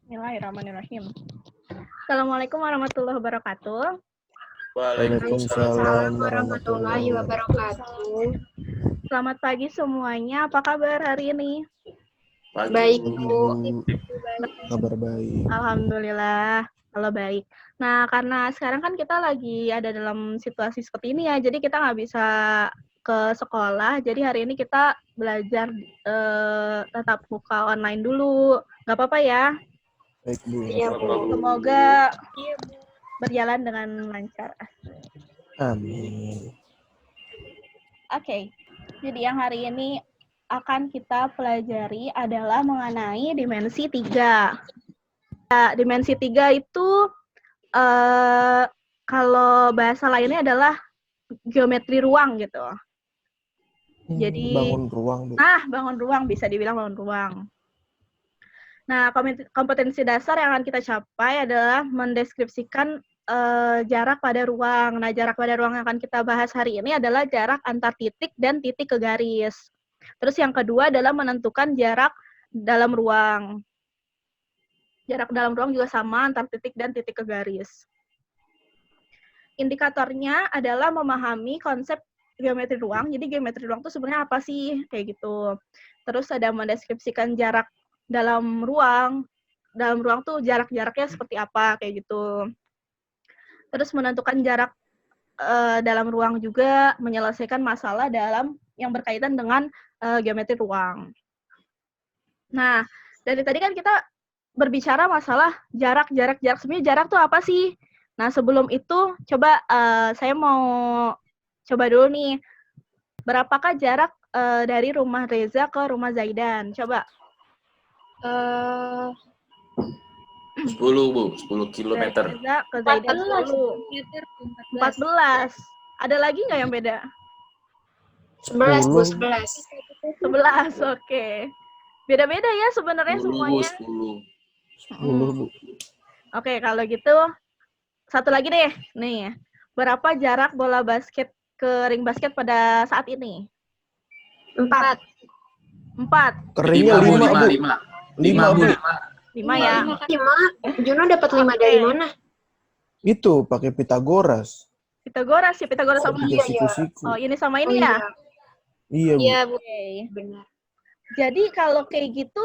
Bismillahirrahmanirrahim. Assalamualaikum warahmatullahi wabarakatuh. Waalaikumsalam warahmatullahi wabarakatuh. Selamat pagi semuanya. Apa kabar hari ini? Baik, Bu. Kabar baik. Alhamdulillah, kalau baik. Nah, karena sekarang kan kita lagi ada dalam situasi seperti ini ya, jadi kita nggak bisa ke sekolah. Jadi hari ini kita belajar tatap muka online dulu. Nggak apa-apa ya? Baik, Bu. Iya, Bu. Semoga berjalan dengan lancar. Amin. Oke, jadi yang hari ini akan kita pelajari adalah mengenai dimensi 3. Nah, dimensi 3 itu kalau bahasa lainnya adalah geometri ruang gitu. Jadi bangun ruang, Bu. bangun ruang, bisa dibilang bangun ruang. Nah, kompetensi dasar yang akan kita capai adalah mendeskripsikan jarak pada ruang. Nah, jarak pada ruang yang akan kita bahas hari ini adalah jarak antar titik dan titik ke garis. Terus yang kedua adalah menentukan jarak dalam ruang. Jarak dalam ruang juga sama antar titik dan titik ke garis. Indikatornya adalah memahami konsep geometri ruang. Jadi geometri ruang itu sebenarnya apa sih? Kayak gitu. Terus ada mendeskripsikan jarak dalam ruang. Dalam ruang tuh jarak-jaraknya seperti apa, kayak gitu. Terus menentukan jarak dalam ruang juga, menyelesaikan masalah yang berkaitan dengan geometri ruang. Nah, dari tadi kan kita berbicara masalah jarak. Sebenarnya jarak tuh apa sih? Nah, sebelum itu coba saya mau coba dulu nih. Berapakah jarak dari rumah Reza ke rumah Zaidan? Coba. 10, Bu. 10 kilometer. Reza ke Zaidan 10. 14. Ada lagi nggak yang beda? 11, Bu. 11. 11, oke. Beda-beda ya sebenarnya 10, semuanya. 10, Bu. Oke, kalau gitu satu lagi deh. Nih, berapa jarak bola basket ke ring basket pada saat ini? 4. 4. Keringnya 5, Bu. 5, Bu. 5 ya. 5. Juno dapat 5 dari mana? Itu pakai Pitagoras. Pitagoras sama Tiga siku-siku. Oh, ini sama ini ya? Iya, Bu. Iya, Bu. Oke. Benar. Jadi kalau kayak gitu,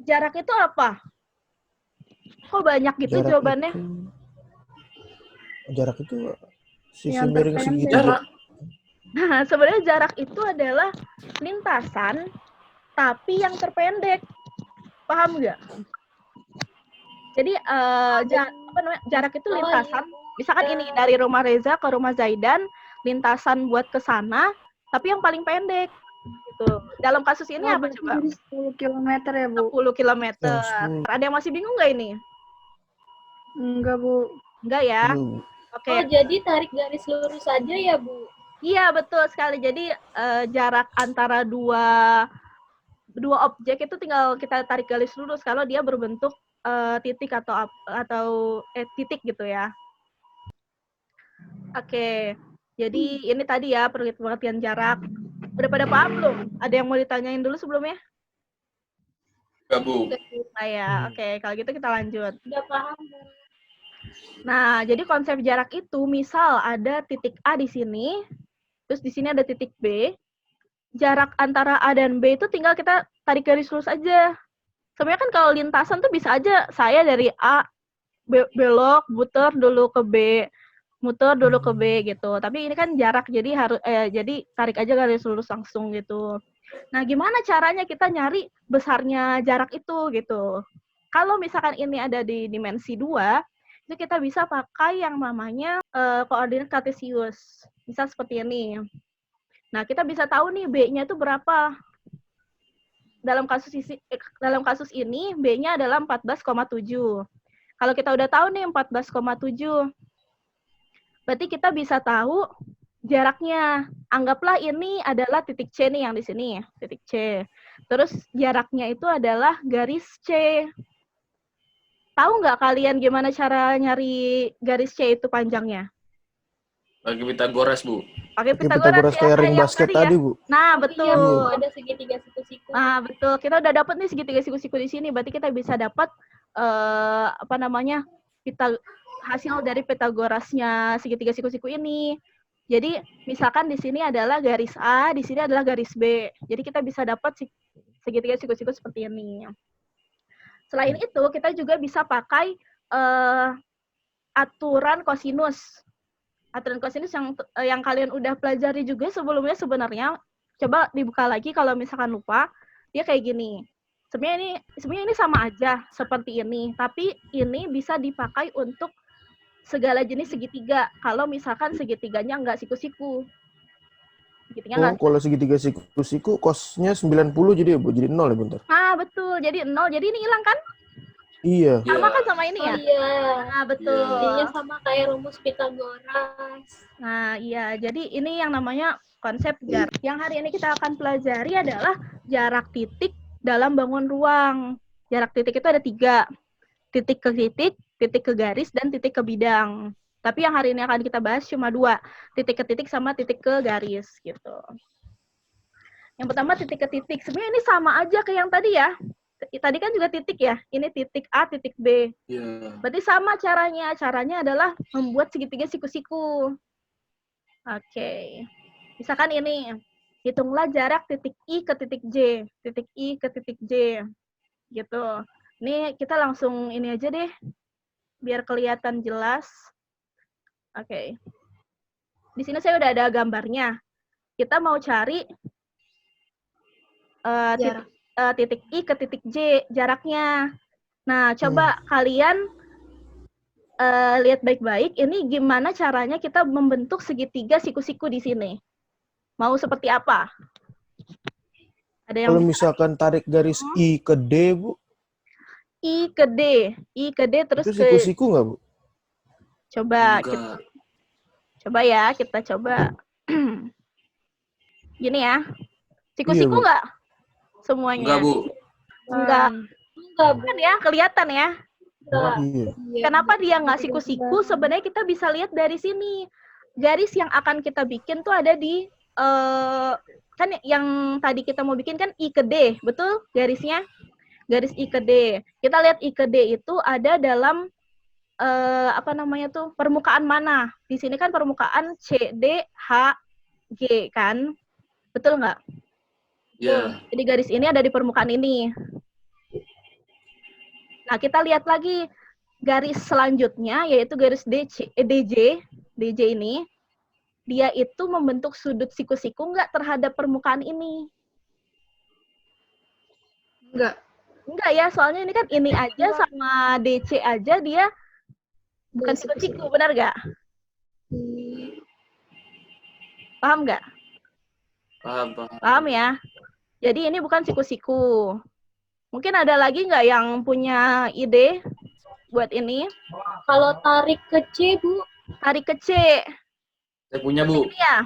jarak itu apa? Kok banyak gitu jawabannya? Jarak itu sisi Yang miring terpendek. segitiga. Nah, sebenarnya jarak itu adalah lintasan, tapi yang terpendek. Paham nggak? Jadi jarak itu lintasan. Misalkan ini dari rumah Reza ke rumah Zaidan, lintasan buat ke sana, tapi yang paling pendek. Gitu. Dalam kasus ini apa coba? 10 km ya, Bu? 10 km. Yang 10. Ada yang masih bingung nggak ini? Enggak, Bu. Enggak ya? Oke. Oh, jadi tarik garis lurus saja ya, Bu? Iya, betul sekali. Jadi jarak antara dua objek itu tinggal kita tarik garis lurus kalau dia berbentuk titik atau titik gitu ya. Oke. Jadi ini tadi ya pengertian jarak. Udah pada paham belum? Ada yang mau ditanyain dulu sebelumnya? Enggak, Bu. Oke. Kalau gitu kita lanjut. Udah paham, Bu. Nah, jadi konsep jarak itu misal ada titik A di sini, terus di sini ada titik B. Jarak antara A dan B itu tinggal kita tarik garis lurus aja. Sebenarnya kan kalau lintasan tuh bisa aja saya dari A belok, muter dulu ke B, muter dulu ke B gitu. Tapi ini kan jarak, jadi jadi tarik aja garis lurus langsung gitu. Nah, gimana caranya kita nyari besarnya jarak itu gitu? Kalau misalkan ini ada di dimensi 2, itu kita bisa pakai yang namanya koordinat kartesius. Misal seperti ini. Nah, kita bisa tahu nih B-nya itu berapa. Dalam kasus ini B-nya adalah 14,7. Kalau kita udah tahu nih 14,7, berarti kita bisa tahu jaraknya. Anggaplah ini adalah titik C nih yang di sini, titik C. Terus jaraknya itu adalah garis C. Tahu nggak kalian gimana cara nyari garis C itu panjangnya? Pakai Pitagoras, Bu. Pakai Pitagoras ya, kayak ring yang basket ya. tadi, Bu. Nah, betul. Iya, Bu. Ada segitiga siku-siku. Nah, betul. Kita udah dapat nih segitiga siku-siku di sini. Berarti kita bisa dapat apa namanya, hasil dari Pitagorasnya segitiga siku-siku ini. Jadi misalkan di sini adalah garis A, di sini adalah garis B. Jadi kita bisa dapat segitiga siku-siku seperti ini. Selain itu, kita juga bisa pakai aturan kosinus. Aturan kosinus yang kalian udah pelajari juga sebelumnya sebenarnya. Coba dibuka lagi kalau misalkan lupa. Dia kayak gini. Sebenarnya ini sama aja seperti ini, tapi ini bisa dipakai untuk segala jenis segitiga. Kalau misalkan segitiganya nggak siku-siku. Segitiga nggak. Kalau segitiga siku-siku kosnya 90 jadi ya, Bu? Jadi 0 ya, bentar. Nah, betul. Jadi 0. Jadi ini hilang kan? Iya. Sama kan sama ini ya? Iya. Nah, betul. Jadinya sama kayak rumus Pitagoras. Nah, iya. Jadi ini yang namanya konsep jarak. Yang hari ini kita akan pelajari adalah jarak titik dalam bangun ruang. Jarak titik itu ada 3. Titik ke titik, titik ke garis, dan titik ke bidang. Tapi yang hari ini akan kita bahas cuma 2. Titik ke titik sama titik ke garis gitu. Yang pertama titik ke titik. Sebenarnya ini sama aja kayak yang tadi ya. Tadi kan juga titik ya. Ini titik A, titik B. Iya. Berarti sama caranya. Caranya adalah membuat segitiga siku-siku. Oke. Misalkan ini. Hitunglah jarak titik I ke titik J. Titik I ke titik J. Gitu. Ini kita langsung ini aja deh. Biar kelihatan jelas. Oke. Di sini saya udah ada gambarnya. Kita mau cari titik I ke titik J jaraknya. Nah, coba kalian lihat baik-baik. Ini gimana caranya kita membentuk segitiga siku-siku di sini. Mau seperti apa? Ada yang Kalau misalkan tarik garis I ke D, Bu, I ke D terus itu ke siku-siku nggak, Bu? coba Enggak. kita coba. Gini ya. Siku-siku Iya, Bu. nggak? Semuanya. Enggak, Bu. Enggak. Enggak, Bu. Kan ya, kelihatan ya. Enggak. Iya. Kenapa dia nggak siku-siku? Sebenarnya kita bisa lihat dari sini. Garis yang akan kita bikin tuh ada di kan yang tadi kita mau bikin kan I ke D, betul garisnya? Garis I ke D. Kita lihat I ke D itu ada dalam apa namanya tuh? Permukaan mana? Di sini kan permukaan C, D, H, G kan? Betul nggak? Iya. Jadi garis ini ada di permukaan ini. Nah, kita lihat lagi garis selanjutnya, yaitu garis DJ ini. Dia itu membentuk sudut siku-siku nggak terhadap permukaan ini? Enggak. Enggak ya, soalnya ini kan ini aja sama DC aja dia bukan siku-siku, benar nggak? Paham nggak? Paham. Paham ya? Jadi ini bukan siku-siku. Mungkin ada lagi nggak yang punya ide buat ini? Kalau tarik ke C, Bu. Tarik ke C. Saya punya, Bu. Ini ya.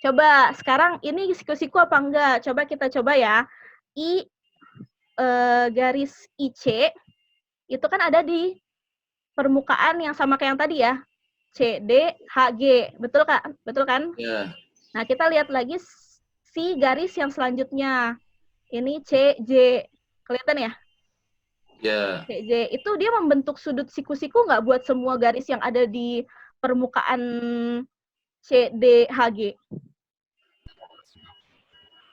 Coba sekarang ini siku-siku apa enggak? Coba kita coba ya. Garis IC itu kan ada di permukaan yang sama kayak yang tadi ya. CD, HG. Betul Kak? Betul kan? Iya. Nah, kita lihat lagi si garis yang selanjutnya. Ini CJ. Kelihatan ya? Iya. CJ. Itu dia membentuk sudut siku-siku nggak buat semua garis yang ada di permukaan CDHG?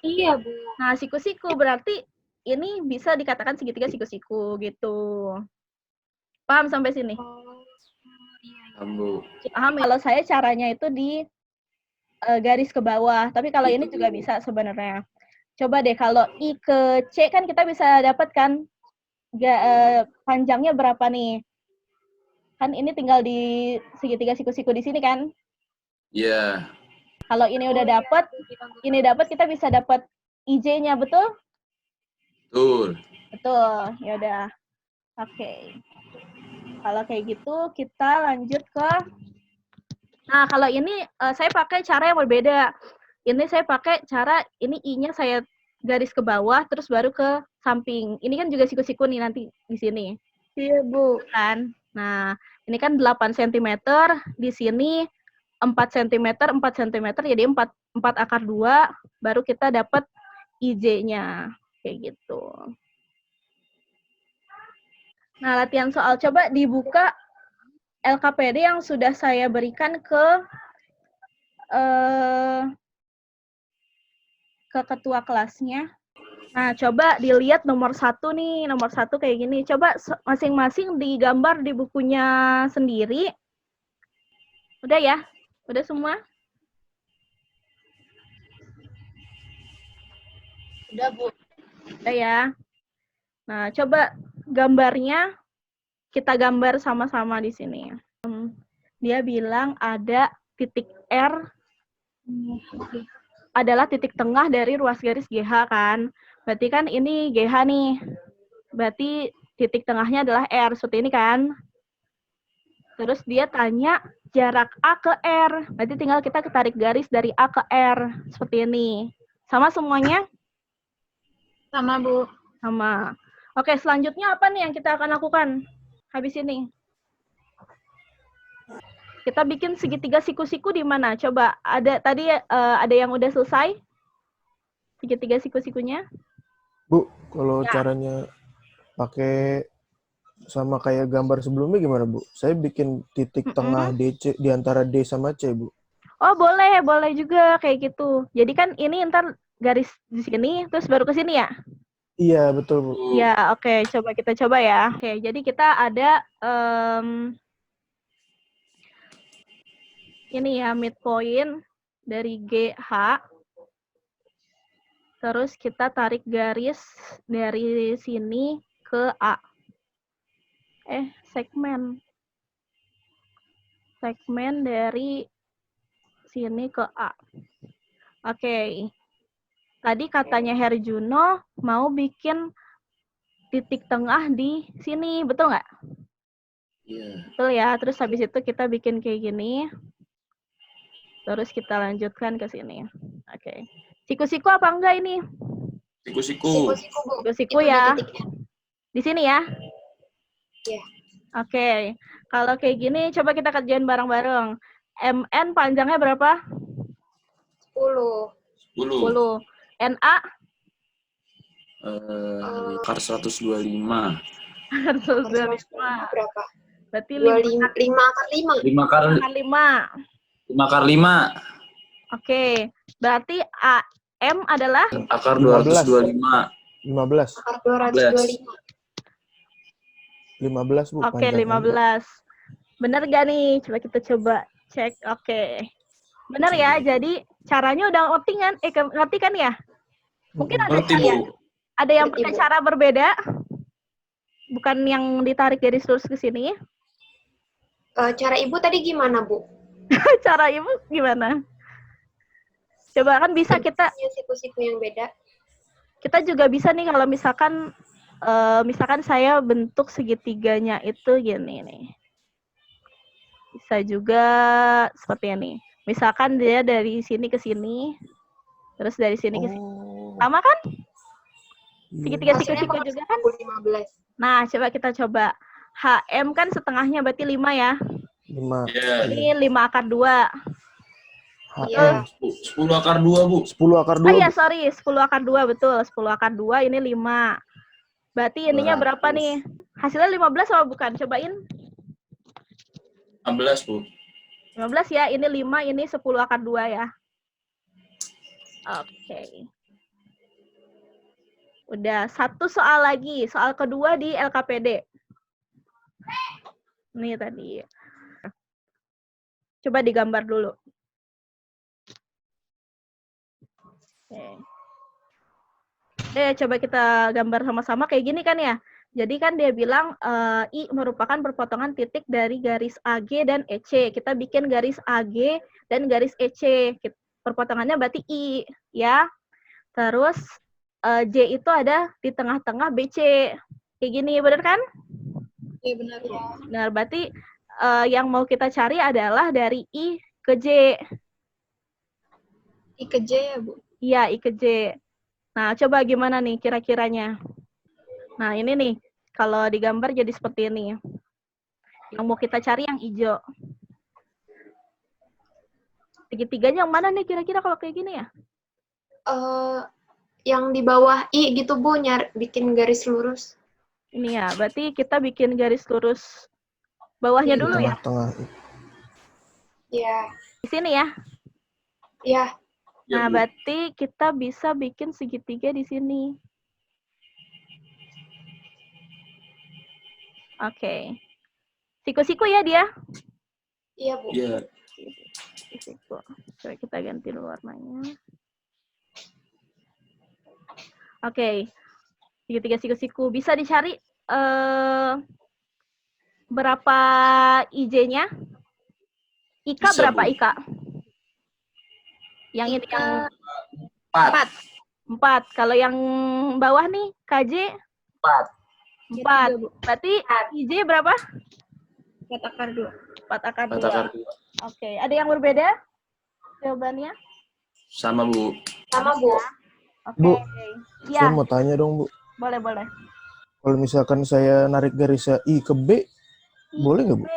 Iya, Bu. Nah, siku-siku berarti ini bisa dikatakan segitiga siku-siku gitu. Paham sampai sini? Paham, Bu. Paham. Kalau saya caranya itu di garis ke bawah, tapi kalau ini juga bisa sebenarnya. Coba deh kalau I ke C kan kita bisa dapat kan panjangnya berapa nih? Kan ini tinggal di segitiga siku-siku di sini kan? Iya. Kalau ini udah dapat, kita bisa dapat IJ-nya, betul? Betul. Betul. Ya udah. Oke. Kalau kayak gitu kita lanjut ke. Nah, kalau ini saya pakai cara yang berbeda. Ini saya pakai cara ini I-nya saya garis ke bawah terus baru ke samping. Ini kan juga siku-siku nih nanti di sini. Iya, Bu. Kan? Nah, ini kan 8 cm, di sini 4 cm, 4 cm, jadi 4 akar 2, baru kita dapat IJ-nya. Kayak gitu. Nah, latihan soal coba dibuka LKPD yang sudah saya berikan ke ketua kelasnya. Nah, coba dilihat nomor 1 nih, nomor 1 kayak gini. Coba masing-masing digambar di bukunya sendiri. Udah ya? Udah semua? Udah, Bu. Udah ya? Nah, coba gambarnya kita gambar sama-sama di sini. Dia bilang ada titik R adalah titik tengah dari ruas garis GH kan. Berarti kan ini GH nih. Berarti titik tengahnya adalah R, seperti ini kan. Terus dia tanya jarak A ke R. Berarti tinggal kita tarik garis dari A ke R. Seperti ini. Sama semuanya? Sama, Bu. Sama. Oke, selanjutnya apa nih yang kita akan lakukan habis ini? Kita bikin segitiga siku-siku di mana? Coba, ada yang udah selesai? Segitiga siku-sikunya? Bu, kalau Ya. caranya pakai sama kayak gambar sebelumnya gimana, Bu? Saya bikin titik tengah DC di antara D sama C, Bu. Oh, boleh juga kayak gitu. Jadi kan ini ntar garis di sini, terus baru ke sini ya? Iya, betul, Bu. Ya, oke. Coba kita coba ya. Oke, jadi kita ada ini ya, midpoint dari GH. Terus kita tarik garis dari sini ke A. Segmen. Segmen dari sini ke A. Oke. Tadi katanya Herjuno mau bikin titik tengah di sini, betul nggak? Iya. Betul ya. Terus habis itu kita bikin kayak gini. Terus kita lanjutkan ke sini. Oke. Siku-siku apa enggak ini? Siku-siku. Siku-siku, Bu. Siku-siku Itu ya. di titik N. Di sini ya? Iya. Oke. Kalau kayak gini, coba kita kerjain bareng-bareng. MN panjangnya berapa? 10. 10. 10. NA? Akar 125. 125. Berapa? Berarti 5 akar 5. 5 akar 5. 5 akar 5. Oke. Berarti AM adalah? Akar 225. 15. Akar 225. 15, Bu. Oke, panjangnya. 15. Bener gak nih? Coba kita coba cek. Oke. Bener ya? Jadi caranya udah ngerti kan ya? Mungkin ada Ngerti, Bu. ada yang Ngerti, pakai Bu. cara berbeda? Bukan yang ditarik garis lurus ke sini. Cara Ibu tadi gimana, Bu? Cara ibu gimana? Coba kan bisa kita Siku-siku yang beda. kita juga bisa nih kalau misalkan saya bentuk segitiganya itu gini nih. Bisa juga seperti ini. Misalkan dia dari sini ke sini, terus dari sini ke sini. Oh. Sama kan? Iya. Segitiga Hasilnya siku-siku bakal juga kan? 15. Nah, coba kita coba. HM kan setengahnya berarti 5 ya. 5. Iya. Ini 5 akar 2. Iya. 10 akar 2, Bu. 10 akar 2. Oh iya, sorry. 10 akar 2, betul. 10 akar 2, ini 5. Berarti ininya 200. berapa nih? Hasilnya 15 apa bukan? Cobain. 16, Bu. 15 ya, ini 5, ini 10 akar 2 ya. Oke. Udah, satu soal lagi. Soal kedua di LKPD. Nih tadi. Coba digambar dulu. Oke. Coba kita gambar sama-sama kayak gini kan ya. Jadi kan dia bilang I merupakan perpotongan titik dari garis AG dan EC. Kita bikin garis AG dan garis EC. Perpotongannya berarti I, ya. Terus J itu ada di tengah-tengah BC. Kayak gini, benar kan? Iya, benar. Benar, berarti yang mau kita cari adalah dari I ke J. I ke J ya, Bu? Iya, I ke J. Nah, coba gimana nih kira-kiranya? Nah, ini nih. Kalau digambar jadi seperti ini. Yang mau kita cari yang hijau. Tiga-tiganya yang mana nih kira-kira kalau kayak gini ya? Yang di bawah I gitu, Bu, bikin garis lurus. Ini ya, berarti kita bikin garis lurus bawahnya Di dulu ya. Tengah-tengah. Iya. Di sini ya. Iya. Ya, Nah, Bu. berarti kita bisa bikin segitiga di sini. Oke. Siku-siku ya dia. Iya, Bu. Iya. Siku. Coba kita ganti dulu warnanya. Oke. Segitiga siku-siku. Bisa dicari berapa IJ-nya? Ika Bisa, berapa Bu. Ika? Yang ini yang 4. 4. Kalau yang bawah nih, KJ 4. 4. Berarti IJ berapa? 4 akar 2. 4 akar 2. Akar 2. Oke. Ada yang berbeda jawabannya? Sama, Bu. Sama, Bu. Oke. Bu, Ya, saya mau tanya dong, Bu. boleh, boleh. Kalau misalkan saya narik garisnya I ke B, boleh nggak, Bu? B.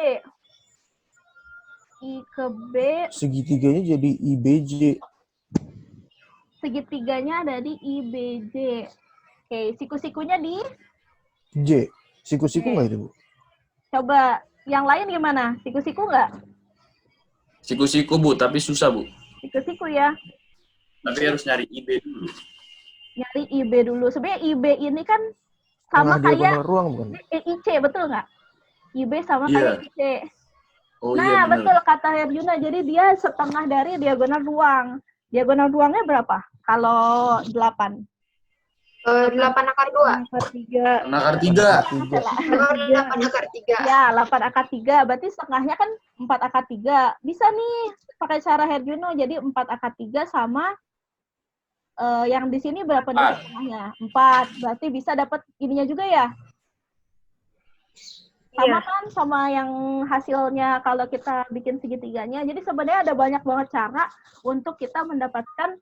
I ke B, Segitiganya jadi IBJ. segitiganya ada di IBJ. Oke, siku-sikunya di J. Siku-siku nggak itu, Bu? coba yang lain gimana? Siku-siku nggak? Siku-siku, Bu, tapi susah, Bu. Siku-siku ya. Tapi harus nyari IB dulu. Nyari IB dulu. Sebenarnya IB ini kan sama Tengah kayak diagonal ruang, bukan? IC, betul nggak? IB sama Iya. kayak IC. Oh Nah, iya, betul benar. kata Herjuna. Jadi dia setengah dari diagonal ruang. Diagonal ruangnya berapa? Kalau 8. 8 akar 2. Akar 3. Akar 3. Salah. 8 akar 3. Ya, 8 akar 3. Berarti setengahnya kan 4 akar 3. Bisa nih pakai cara Herjuno. Jadi 4 akar 3 sama yang di sini berapa nih setengahnya? 4. Berarti bisa dapat ininya juga ya? Sama kan sama yang hasilnya kalau kita bikin segitiganya. Jadi sebenarnya ada banyak banget cara untuk kita mendapatkan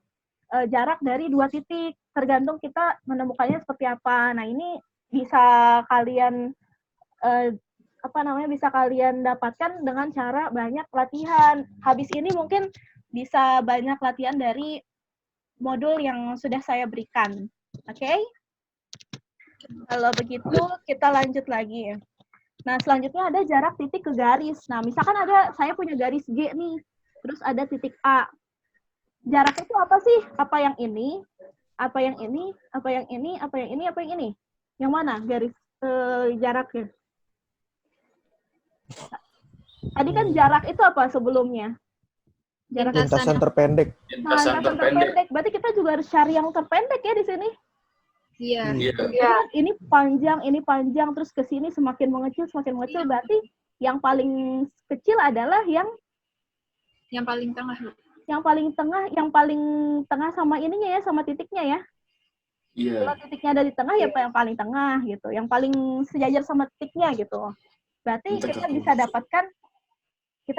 jarak dari 2 titik. Tergantung kita menemukannya seperti apa. Nah, ini bisa kalian bisa kalian dapatkan dengan cara banyak latihan. Habis ini mungkin bisa banyak latihan dari modul yang sudah saya berikan. Oke? Kalau begitu, kita lanjut lagi. Nah, selanjutnya ada jarak titik ke garis. Nah, misalkan saya punya garis G nih, terus ada titik A. Jarak itu apa sih? Apa yang ini? Apa yang ini? Apa yang ini? Apa yang ini? Apa yang ini? Yang mana garis jaraknya? Tadi kan jarak itu apa sebelumnya? Jarak Lintasan terpendek. Lintasan terpendek. Berarti kita juga harus cari yang terpendek ya di sini. Iya. Iya. Iya. Ini panjang, terus ke sini semakin mengecil. Berarti yang paling kecil adalah yang Yang paling tengah, Bu. yang paling tengah sama ininya ya, sama titiknya ya. Iya. Kalau titiknya ada di tengah ya yang paling tengah gitu, yang paling sejajar sama titiknya gitu. Berarti kita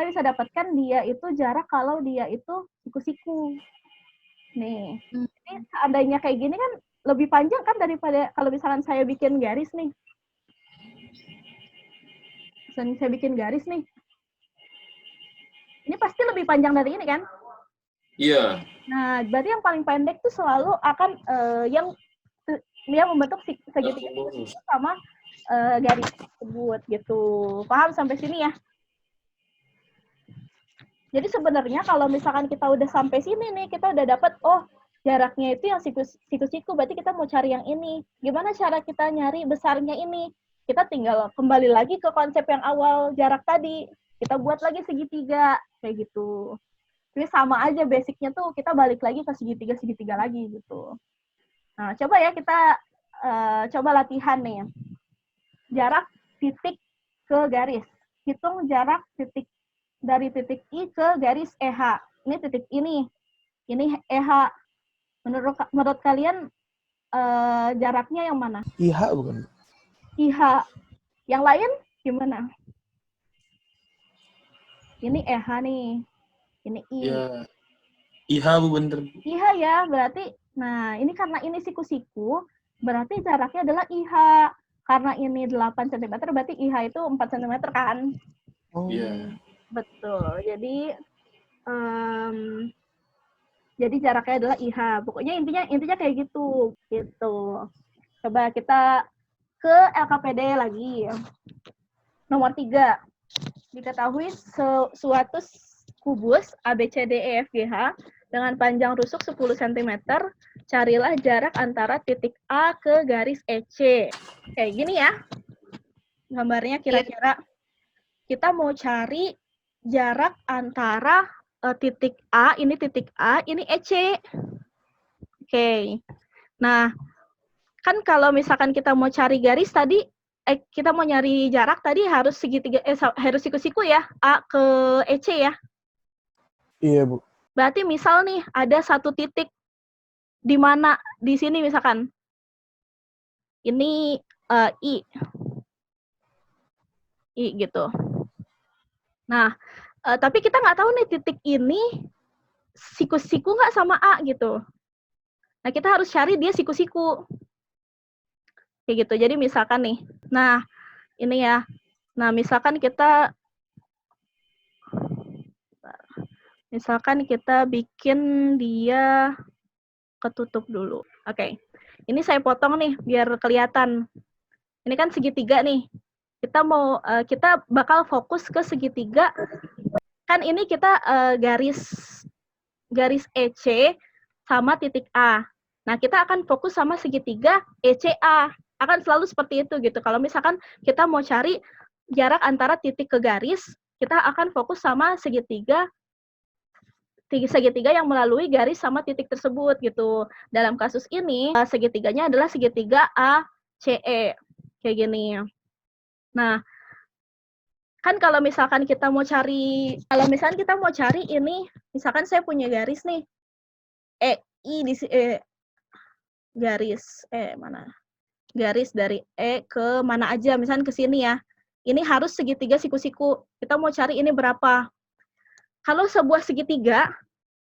bisa dapatkan dia itu jarak kalau dia itu siku-siku. Nih, ini seandainya kayak gini kan lebih panjang kan daripada kalau misalkan saya bikin garis nih. Misalnya saya bikin garis nih. Ini pasti lebih panjang dari ini kan? Iya. Nah, berarti yang paling pendek tuh selalu akan yang membentuk segitiga sama garis tersebut gitu. Paham sampai sini ya? Jadi sebenarnya kalau misalkan kita udah sampai sini nih, kita udah dapat jaraknya itu yang siku-siku, berarti kita mau cari yang ini. Gimana cara kita nyari besarnya ini? Kita tinggal kembali lagi ke konsep yang awal jarak tadi. Kita buat lagi segitiga kayak gitu. Jadi sama aja basicnya tuh kita balik lagi ke segitiga lagi gitu. Nah, coba ya kita coba latihan nih. Jarak titik ke garis. Hitung jarak titik dari titik I ke garis EH. Ini titik ini EH. Menurut kalian jaraknya yang mana? IH bukan? IH. Yang lain gimana? Ini EH nih. Ini I. Iya. IH, Bu, bener. IH ya, berarti, nah ini karena ini siku-siku, berarti jaraknya adalah IH. Karena ini 8 cm, berarti IH itu 4 cm kan? Oh. Iya. Betul. Jadi jaraknya adalah IH. Pokoknya intinya kayak gitu. Gitu. Coba kita ke LKPD lagi. Nomor 3. Diketahui suatu kubus ABCDEFGH dengan panjang rusuk 10 cm, carilah jarak antara titik A ke garis EC. Kayak gini ya. Gambarnya kira-kira kita mau cari jarak antara titik A, ini EC. Oke. Nah, kan kalau misalkan kita mau cari garis tadi, kita mau nyari jarak tadi harus segitiga, harus siku-siku ya, A ke EC ya. Iya, Bu. Berarti misal nih, ada satu titik di mana, di sini misalkan, ini I gitu. Nah, tapi kita nggak tahu nih titik ini siku-siku nggak sama A gitu. Nah, kita harus cari dia siku-siku. Kayak gitu. Jadi misalkan nih, nah ini ya. Nah, misalkan kita bikin dia ketutup dulu. Oke. Ini saya potong nih biar kelihatan. Ini kan segitiga nih. Kita bakal fokus ke segitiga. Kan ini kita garis EC sama titik A. Nah, kita akan fokus sama segitiga ECA. Akan selalu seperti itu gitu. Kalau misalkan kita mau cari jarak antara titik ke garis, kita akan fokus sama segitiga yang melalui garis sama titik tersebut gitu. Dalam kasus ini, segitiganya adalah segitiga ACE. Kayak gini. Nah, kan kalau misalkan kita mau cari ini, misalkan saya punya garis nih, garis dari E ke mana aja, misalkan ke sini ya. Ini harus segitiga siku-siku. Kita mau cari ini berapa. Kalau sebuah segitiga,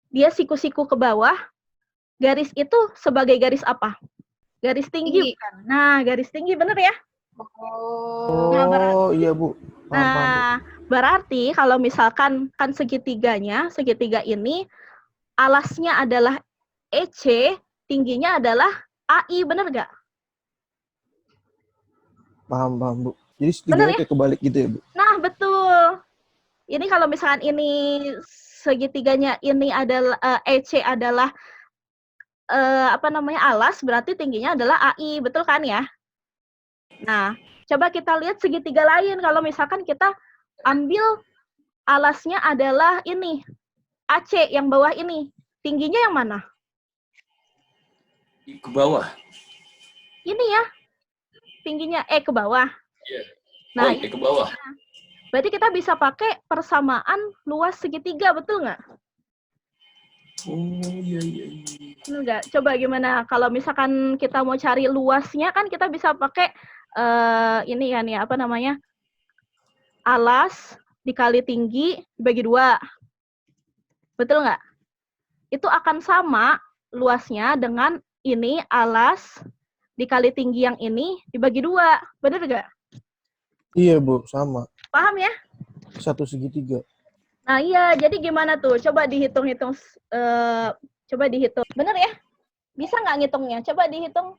dia siku-siku ke bawah, garis itu sebagai garis apa? Garis tinggi. Bukan? Nah, garis tinggi, bener ya? Oh, iya, Bu. Paham, berarti kalau misalkan kan segitiga ini, alasnya adalah EC, tingginya adalah AI, bener nggak? Paham, Bu. Jadi setiganya kayak kebalik gitu ya, Bu? Nah, betul. Ini kalau misalkan ini segitiganya ini adalah EC adalah alas, berarti tingginya adalah AI, betul kan ya? Nah, coba kita lihat segitiga lain. Kalau misalkan kita ambil alasnya adalah ini, AC yang bawah ini, tingginya yang mana? Ke bawah. Ini ya, tingginya ke bawah. Iya. Nah, ke bawah. Berarti kita bisa pakai persamaan luas segitiga, betul nggak? Oh, iya. Betul nggak? Coba gimana? Kalau misalkan kita mau cari luasnya, kan kita bisa pakai ini kan ya, alas dikali tinggi dibagi 2. Betul nggak? Itu akan sama luasnya dengan ini alas dikali tinggi yang ini dibagi 2. Bener nggak? Iya, Bu. Sama. Paham ya? Satu segitiga. Nah, iya. Jadi gimana tuh? Coba dihitung-hitung. Coba dihitung. Bener ya? Bisa nggak ngitungnya? Coba dihitung.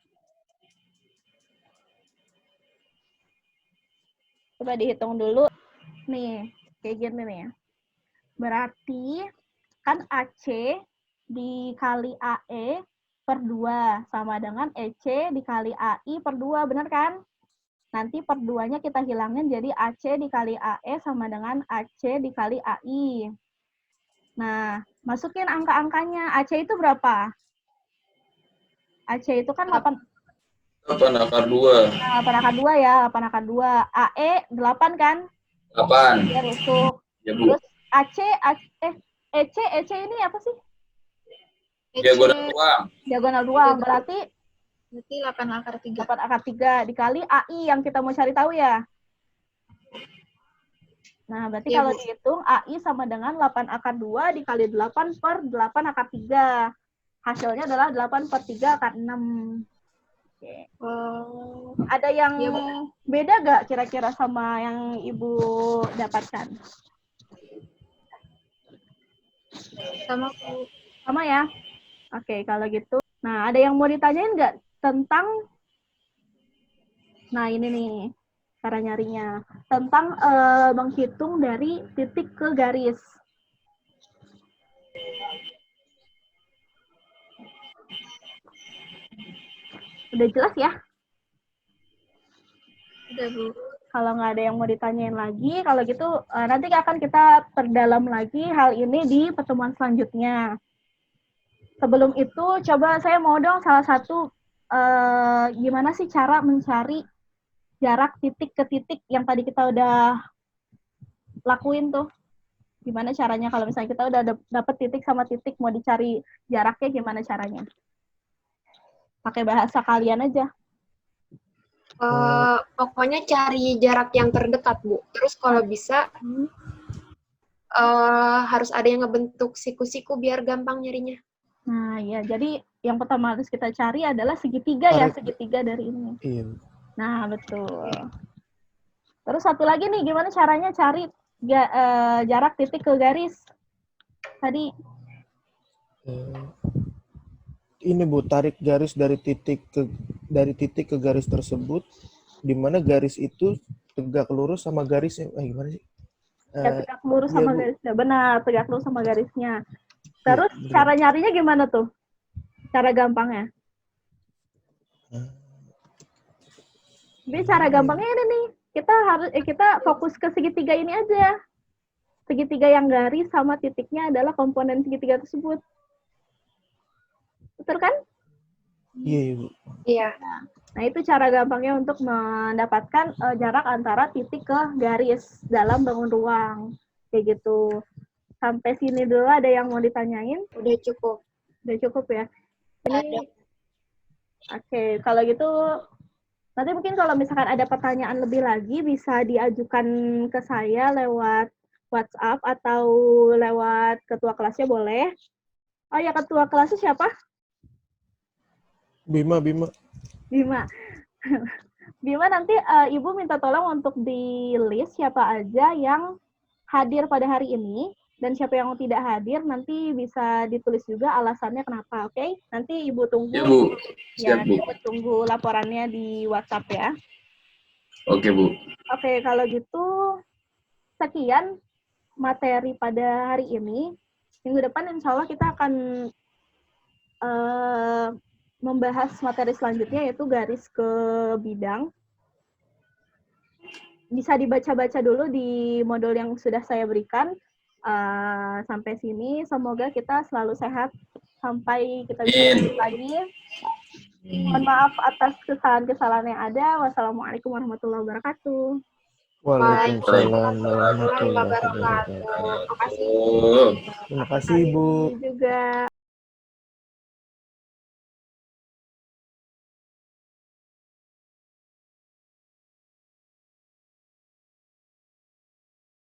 Coba dihitung dulu. Nih, kayak gini nih. Berarti kan AC dikali AE per 2 sama dengan EC dikali AI per 2, benar kan? Nanti per 2-nya kita hilangin jadi AC dikali AE sama dengan AC dikali AI. Nah, masukin angka-angkanya. AC itu berapa? AC itu kan 8 akar 2. Nah, 8 akar 2 ya, 8 akar 2. AE 8 kan? 8. Dia rusuk. Ya, Bu. Terus EC ini apa sih? Diagonal ruang. Berarti 8 akar 3. 8 akar 3 dikali AI yang kita mau cari tahu ya. Nah, berarti kalau dihitung AI sama dengan 8 akar 2 dikali 8 per 8 akar 3. Hasilnya adalah 8 per 3 akar 6. Oke. Ada yang beda nggak kira-kira sama yang Ibu dapatkan? Sama ya? Oke, kalau gitu. Nah, ada yang mau ditanyain nggak tentang Nah, ini nih cara nyarinya. Tentang menghitung dari titik ke garis. Udah jelas ya? Udah, Bu. Kalau nggak ada yang mau ditanyain lagi, kalau gitu nanti akan kita perdalam lagi hal ini di pertemuan selanjutnya. Sebelum itu, coba saya mau dong salah satu gimana sih cara mencari jarak titik ke titik yang tadi kita udah lakuin tuh. Gimana caranya kalau misalnya kita udah dapet titik sama titik, mau dicari jaraknya gimana caranya? Pakai bahasa kalian aja. Pokoknya cari jarak yang terdekat, Bu. Terus kalau bisa harus ada yang ngebentuk siku-siku biar gampang nyarinya. Nah, ya. Jadi yang pertama harus kita cari adalah segitiga ya, segitiga dari ini. Iya. Nah, betul. Terus satu lagi nih, gimana caranya cari jarak titik ke garis? Tadi. Ini Bu, tarik garis dari titik ke garis tersebut, di mana garis itu tegak lurus sama garisnya. Gimana sih? Ya, tegak lurus sama Bu. garisnya. Benar, tegak lurus sama garisnya. Terus cara nyarinya gimana tuh? Cara gampangnya? Jadi cara gampangnya ini nih. Kita fokus ke segitiga ini aja. Segitiga yang garis sama titiknya adalah komponen segitiga tersebut. Betul kan? Iya, Bu. Iya. Nah, itu cara gampangnya untuk mendapatkan jarak antara titik ke garis dalam bangun ruang. Kayak gitu. Sampai sini dulu ada yang mau ditanyain? Udah cukup. Udah cukup ya? Ini, Oke, kalau gitu nanti mungkin kalau misalkan ada pertanyaan lebih lagi bisa diajukan ke saya lewat WhatsApp atau lewat ketua kelasnya boleh. Oh ya, ketua kelasnya siapa? Bima. Bima nanti Ibu minta tolong untuk di list siapa aja yang hadir pada hari ini dan siapa yang tidak hadir nanti bisa ditulis juga alasannya kenapa, oke? Nanti Ibu tunggu. Ya, Bu. Siap, Bu. Ibu tunggu laporannya di WhatsApp ya. Oke, Bu. Oke, kalau gitu sekian materi pada hari ini. Minggu depan insya Allah kita akan membahas materi selanjutnya yaitu garis ke bidang. Bisa dibaca-baca dulu di modul yang sudah saya berikan. Sampai sini, semoga kita selalu sehat sampai kita bisa ketemu lagi. Mohon maaf atas kesalahan-kesalahan yang ada. Wassalamualaikum warahmatullahi wabarakatuh. Waalaikumsalam warahmatullahi wabarakatuh. Terima kasih. Terima kasih, Bu. Juga.